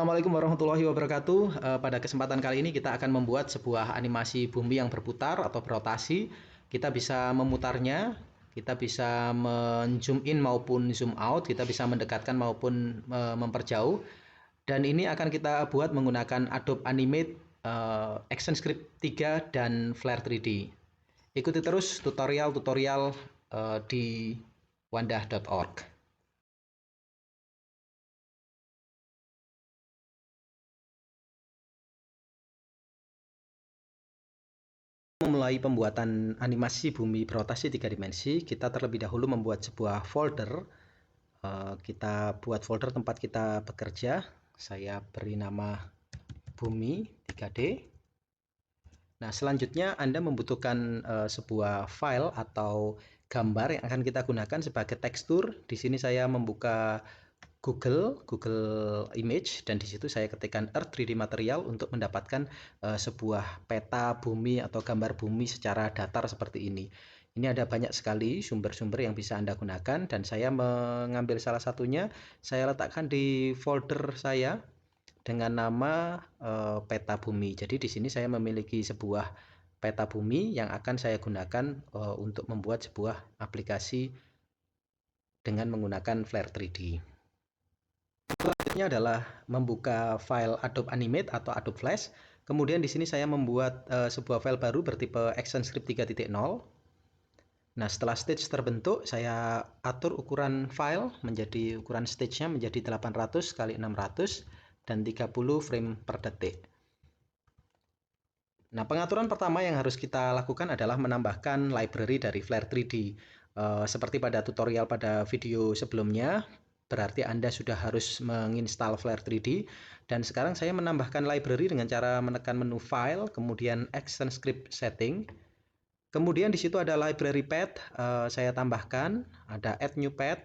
Assalamualaikum warahmatullahi wabarakatuh. Pada kesempatan kali ini kita akan membuat sebuah animasi bumi yang berputar atau berotasi. Kita bisa memutarnya, kita bisa men-zoom in maupun zoom out, kita bisa mendekatkan maupun memperjauh. Dan ini akan kita buat menggunakan Adobe Animate, ActionScript 3 dan Flare 3D. Ikuti terus tutorial-tutorial di wandah.org. Memulai pembuatan animasi bumi berotasi 3 dimensi, kita terlebih dahulu membuat sebuah folder. Kita buat folder tempat kita bekerja. Saya beri nama bumi 3D. Nah, selanjutnya Anda membutuhkan sebuah file atau gambar yang akan kita gunakan sebagai tekstur. Di sini saya membuka Google Image, dan di situ saya ketikkan Earth 3D Material untuk mendapatkan sebuah peta bumi atau gambar bumi secara datar seperti ini. Ini ada banyak sekali sumber-sumber yang bisa Anda gunakan, dan saya mengambil salah satunya. Saya letakkan di folder saya dengan nama peta bumi. Jadi di sini saya memiliki sebuah peta bumi yang akan saya gunakan untuk membuat sebuah aplikasi dengan menggunakan Flare 3D. Selanjutnya adalah membuka file Adobe Animate atau Adobe Flash. Kemudian di sini saya membuat sebuah file baru bertipe ActionScript 3.0. Nah, setelah stage terbentuk, saya atur ukuran file menjadi ukuran stage-nya menjadi 800 x 600 dan 30 frame per detik. Nah, pengaturan pertama yang harus kita lakukan adalah menambahkan library dari Flare 3D. Seperti pada tutorial pada video sebelumnya, berarti Anda sudah harus menginstal Flare 3D. Dan sekarang saya menambahkan library dengan cara menekan menu File, kemudian ActionScript Setting. Kemudian di situ ada library path, saya tambahkan, ada Add New Path.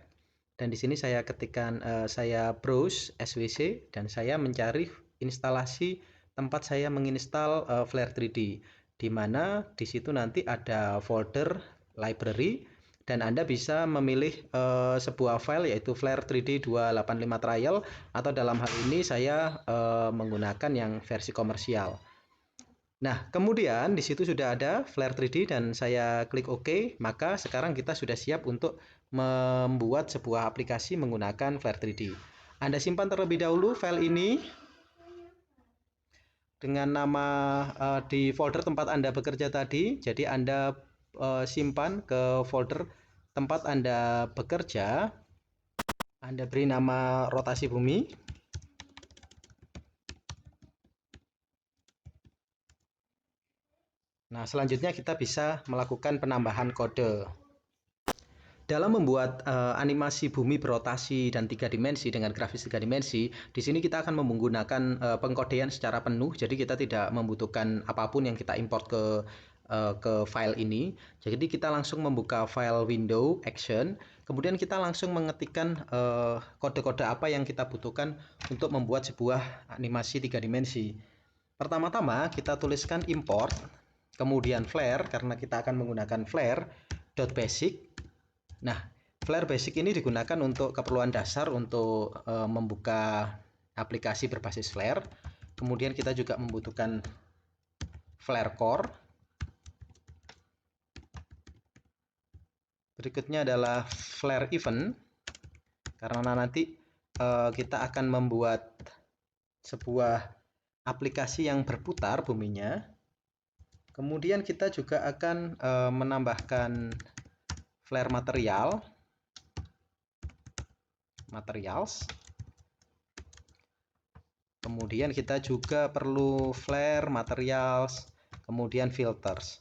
Dan di sini saya ketikkan, saya browse SWC dan saya mencari instalasi tempat saya menginstal Flare 3D, di mana di situ nanti ada folder library dan Anda bisa memilih sebuah file yaitu Flare 3D 285 trial, atau dalam hal ini saya menggunakan yang versi komersial. Nah, kemudian di situ sudah ada Flare 3D dan saya klik OK, maka sekarang kita sudah siap untuk membuat sebuah aplikasi menggunakan Flare 3D. Anda simpan terlebih dahulu file ini dengan nama di folder tempat Anda bekerja tadi. Jadi Anda simpan ke folder tempat Anda bekerja. Anda beri nama rotasi bumi. Nah, selanjutnya kita bisa melakukan penambahan kode. Dalam membuat animasi bumi berotasi dan 3 dimensi dengan grafis 3 dimensi, di sini kita akan menggunakan pengkodean secara penuh. Jadi kita tidak membutuhkan apapun yang kita import ke file ini. Jadi kita langsung membuka file window action, kemudian kita langsung mengetikkan kode-kode apa yang kita butuhkan untuk membuat sebuah animasi 3 dimensi. Pertama-tama kita tuliskan import, kemudian Flare, karena kita akan menggunakan Flare.basic. Nah, Flare Basic ini digunakan untuk keperluan dasar untuk membuka aplikasi berbasis Flare. Kemudian kita juga membutuhkan Flare Core. Berikutnya adalah Flare Event, karena nanti kita akan membuat sebuah aplikasi yang berputar buminya. Kemudian kita juga akan menambahkan Flare Materials. Kemudian kita juga perlu Flare Materials, kemudian Filters.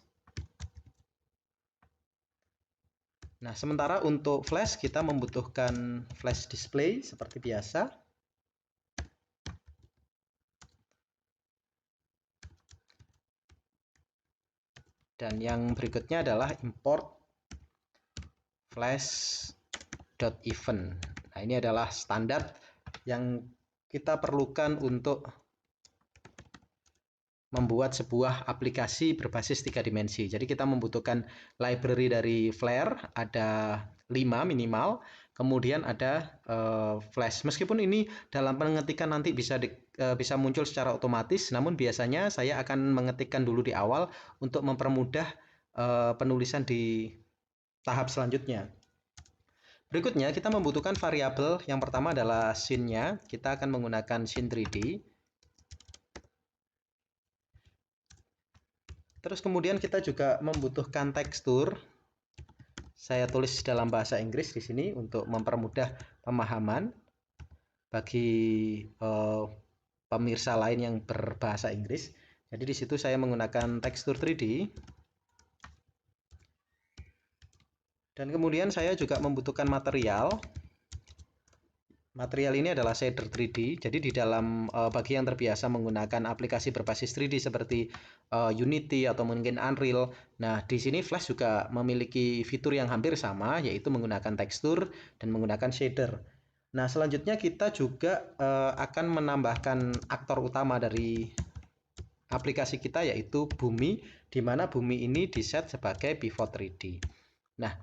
Nah, sementara untuk flash kita membutuhkan flash display seperti biasa. Dan yang berikutnya adalah import flash.event. Nah, ini adalah standar yang kita perlukan untuk membuat sebuah aplikasi berbasis 3 dimensi. Jadi kita membutuhkan library dari Flare, ada 5 minimal. kemudian ada flash. Meskipun ini dalam pengetikan nanti bisa muncul secara otomatis, namun biasanya saya akan mengetikkan dulu di awal untuk mempermudah penulisan di tahap selanjutnya. Berikutnya kita membutuhkan variabel. Yang pertama adalah scene-nya. Kita akan menggunakan scene 3D. Terus kemudian kita juga membutuhkan tekstur. Saya tulis dalam bahasa Inggris di sini untuk mempermudah pemahaman bagi pemirsa lain yang berbahasa Inggris. Jadi di situ saya menggunakan tekstur 3D. Dan kemudian saya juga membutuhkan material. Material ini adalah shader 3D. Jadi di dalam bagi yang terbiasa menggunakan aplikasi berbasis 3D seperti Unity atau mungkin Unreal. Nah, di sini Flash juga memiliki fitur yang hampir sama, yaitu menggunakan tekstur dan menggunakan shader. Nah, selanjutnya kita juga akan menambahkan aktor utama dari aplikasi kita, yaitu bumi, di mana bumi ini diset sebagai pivot 3D. Nah,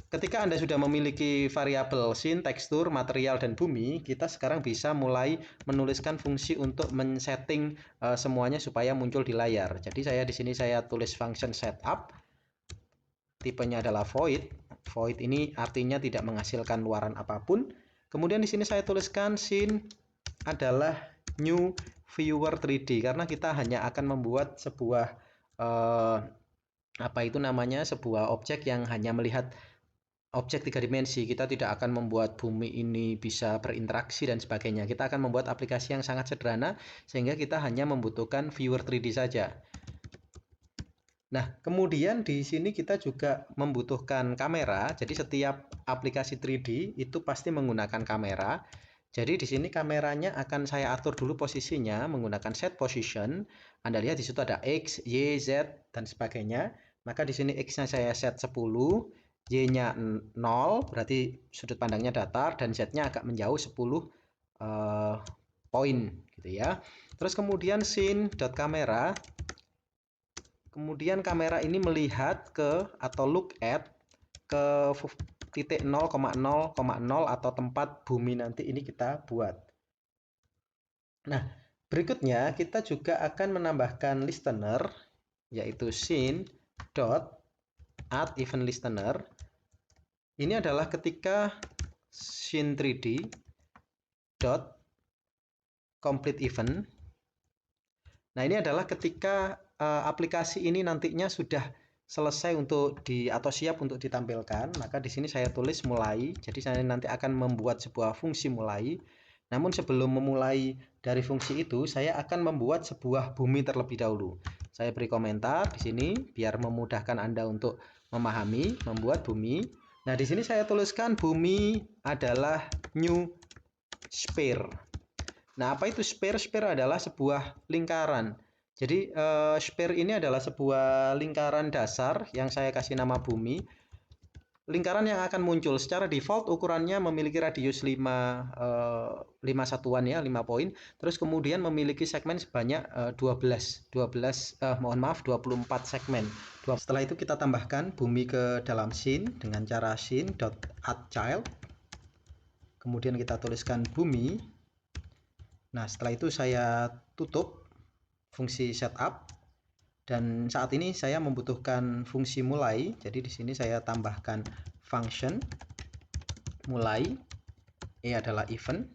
ketika Anda sudah memiliki variabel scene, tekstur, material, dan bumi, kita sekarang bisa mulai menuliskan fungsi untuk men-setting semuanya supaya muncul di layar. Jadi di sini saya tulis function setup, tipenya adalah void. Void ini artinya tidak menghasilkan luaran apapun. Kemudian di sini saya tuliskan scene adalah new viewer 3D karena kita hanya akan membuat sebuah sebuah objek yang hanya melihat objek 3 dimensi. Kita tidak akan membuat bumi ini bisa berinteraksi dan sebagainya. Kita akan membuat aplikasi yang sangat sederhana sehingga kita hanya membutuhkan viewer 3D saja. Nah, kemudian di sini kita juga membutuhkan kamera. Jadi setiap aplikasi 3D itu pasti menggunakan kamera. Jadi di sini kameranya akan saya atur dulu posisinya menggunakan set position. Anda lihat di situ ada X, Y, Z dan sebagainya. Maka di sini X-nya saya set 10, Y-nya 0, berarti sudut pandangnya datar, dan Z-nya agak menjauh 10 poin gitu ya. Terus kemudian scene.camera, kemudian kamera ini melihat ke atau look at ke titik 0,0,0 atau tempat bumi nanti ini kita buat. Nah, berikutnya kita juga akan menambahkan listener, yaitu scene.add event listener. Ini adalah ketika scene 3D dot complete event. Nah, ini adalah ketika aplikasi ini nantinya sudah selesai atau siap untuk ditampilkan, maka di sini saya tulis mulai. Jadi saya nanti akan membuat sebuah fungsi mulai. Namun sebelum memulai dari fungsi itu, saya akan membuat sebuah bumi terlebih dahulu. Saya beri komentar di sini biar memudahkan Anda untuk memahami membuat bumi. Nah, di sini saya tuliskan bumi adalah new sphere. Nah, apa itu sphere? Sphere adalah sebuah lingkaran. Jadi sphere ini adalah sebuah lingkaran dasar yang saya kasih nama bumi. Lingkaran yang akan muncul secara default ukurannya memiliki radius 5 satuan ya, 5 poin. Terus kemudian memiliki segmen sebanyak 24 segmen. Setelah itu kita tambahkan bumi ke dalam scene dengan cara scene.addChild. Kemudian kita tuliskan bumi. Nah, setelah itu saya tutup fungsi setup. Dan saat ini saya membutuhkan fungsi mulai. Jadi di sini saya tambahkan function mulai. E adalah event.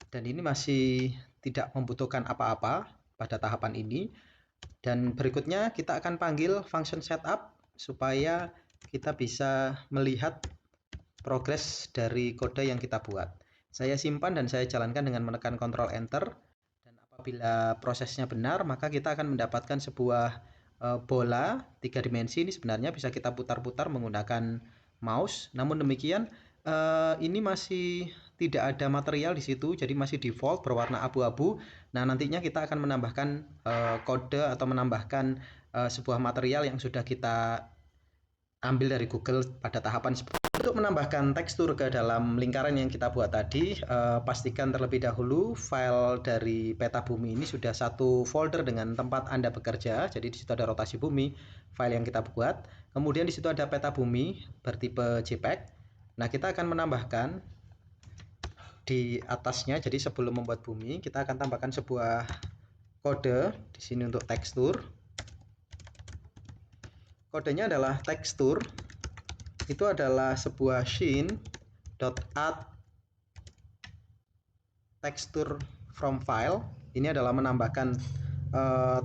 Dan ini masih tidak membutuhkan apa-apa pada tahapan ini. Dan berikutnya kita akan panggil function setup supaya kita bisa melihat progres dari kode yang kita buat. Saya simpan dan saya jalankan dengan menekan Ctrl Enter. Dan apabila prosesnya benar, maka kita akan mendapatkan sebuah bola 3 dimensi. Ini sebenarnya bisa kita putar-putar menggunakan mouse. Namun demikian, ini masih tidak ada material di situ, jadi masih default berwarna abu-abu. Nah, nantinya kita akan menambahkan kode atau menambahkan sebuah material yang sudah kita ambil dari Google pada tahapan Untuk menambahkan tekstur ke dalam lingkaran yang kita buat tadi, pastikan terlebih dahulu file dari peta bumi ini sudah satu folder dengan tempat Anda bekerja. Jadi di situ ada rotasi bumi, file yang kita buat. Kemudian di situ ada peta bumi bertipe JPEG. Nah, kita akan menambahkan di atasnya. Jadi sebelum membuat bumi, kita akan tambahkan sebuah kode di sini untuk tekstur. Kodenya adalah tekstur. Itu adalah sebuah scene.add texture from file. Ini adalah menambahkan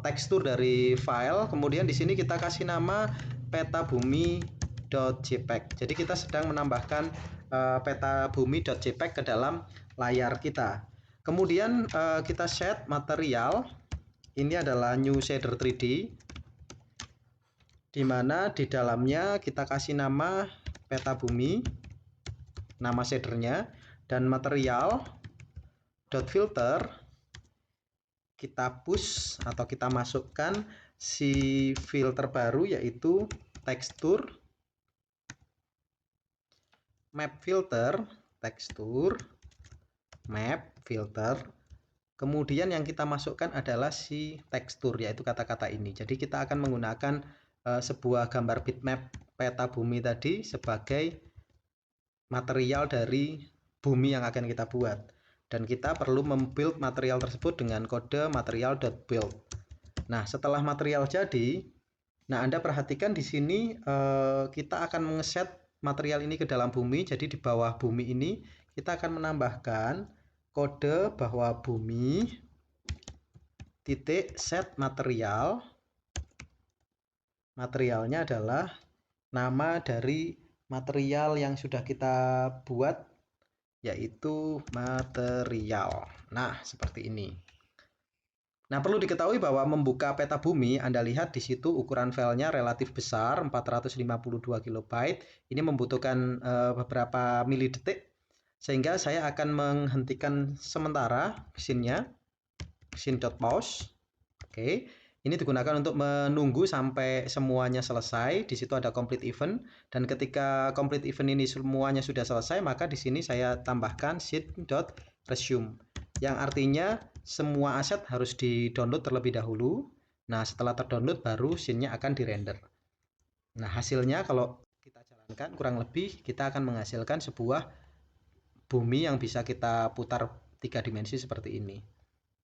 tekstur dari file. Kemudian di sini kita kasih nama peta bumi.jpg. Jadi kita sedang menambahkan peta bumi.jpg ke dalam layar kita. Kemudian kita set material. Ini adalah new shader 3D, di mana di dalamnya kita kasih nama peta bumi, nama shadernya, dan material .filter. Kita push atau kita masukkan si filter baru, yaitu tekstur map filter, tekstur map filter. Kemudian yang kita masukkan adalah si tekstur, yaitu kata-kata ini. Jadi kita akan menggunakan sebuah gambar bitmap peta bumi tadi sebagai material dari bumi yang akan kita buat. Dan kita perlu membuild material tersebut dengan kode material.build. Nah, setelah material jadi, nah Anda perhatikan di sini kita akan mengeset material ini ke dalam bumi. Jadi di bawah bumi ini kita akan menambahkan kode bahwa bumi titik set material. Materialnya adalah nama dari material yang sudah kita buat, yaitu material. Nah, seperti ini. Nah, perlu diketahui bahwa membuka peta bumi, Anda lihat di situ ukuran filenya relatif besar, 452 KB. Ini membutuhkan beberapa milidetik, sehingga saya akan menghentikan sementara scene-nya, scene.pause. Oke. Ini digunakan untuk menunggu sampai semuanya selesai. Di situ ada complete event, dan ketika complete event ini semuanya sudah selesai, maka di sini saya tambahkan scene.resume, yang artinya semua aset harus di-download terlebih dahulu. Nah, setelah terdownload baru scene-nya akan di-render. Nah, hasilnya kalau kita jalankan kurang lebih kita akan menghasilkan sebuah bumi yang bisa kita putar 3 dimensi seperti ini.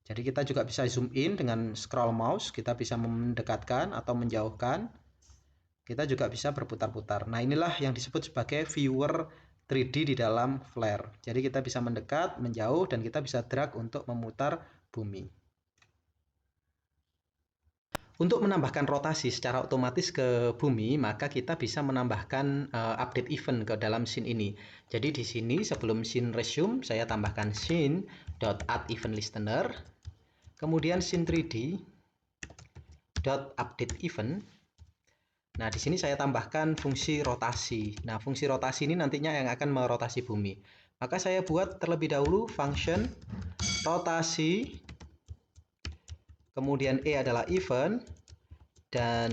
Jadi kita juga bisa zoom in dengan scroll mouse, kita bisa mendekatkan atau menjauhkan. Kita juga bisa berputar-putar. Nah, inilah yang disebut sebagai viewer 3D di dalam Flare. Jadi kita bisa mendekat, menjauh, dan kita bisa drag untuk memutar bumi. Untuk menambahkan rotasi secara otomatis ke bumi, maka kita bisa menambahkan update event ke dalam scene ini. Jadi di sini sebelum scene resume, saya tambahkan scene.add_event_listener. Kemudian scene 3D .update event. Nah, di sini saya tambahkan fungsi rotasi. Nah, fungsi rotasi ini nantinya yang akan merotasi bumi. Maka saya buat terlebih dahulu function rotasi. Kemudian E adalah event, dan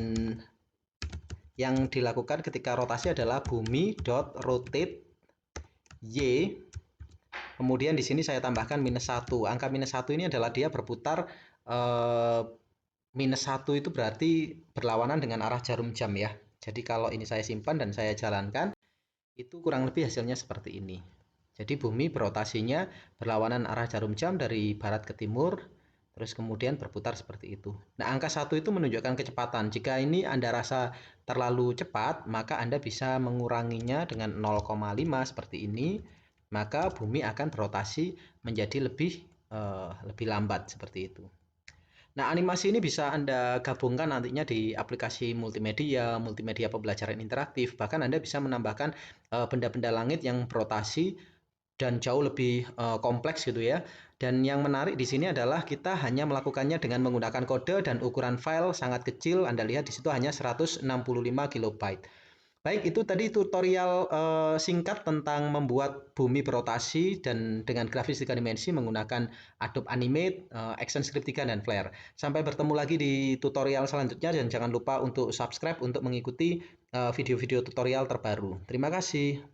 yang dilakukan ketika rotasi adalah bumi.rotate Y. Kemudian di sini saya tambahkan -1. Angka -1 ini adalah dia berputar -1 itu berarti berlawanan dengan arah jarum jam ya. Jadi kalau ini saya simpan dan saya jalankan, itu kurang lebih hasilnya seperti ini. Jadi bumi berotasinya berlawanan arah jarum jam dari barat ke timur, terus kemudian berputar seperti itu. Nah, angka 1 itu menunjukkan kecepatan. Jika ini Anda rasa terlalu cepat, maka Anda bisa menguranginya dengan 0,5 seperti ini. Maka bumi akan berotasi menjadi lebih lambat seperti itu. Nah, animasi ini bisa Anda gabungkan nantinya di aplikasi multimedia pembelajaran interaktif. Bahkan Anda bisa menambahkan benda-benda langit yang berotasi dan jauh lebih kompleks gitu ya. Dan yang menarik di sini adalah kita hanya melakukannya dengan menggunakan kode dan ukuran file sangat kecil. Anda lihat di situ hanya 165 KB. Baik, itu tadi tutorial singkat tentang membuat bumi berotasi dan dengan grafis 3 dimensi menggunakan Adobe Animate, ActionScript 3, dan Flare. Sampai bertemu lagi di tutorial selanjutnya, dan jangan lupa untuk subscribe untuk mengikuti video-video tutorial terbaru. Terima kasih.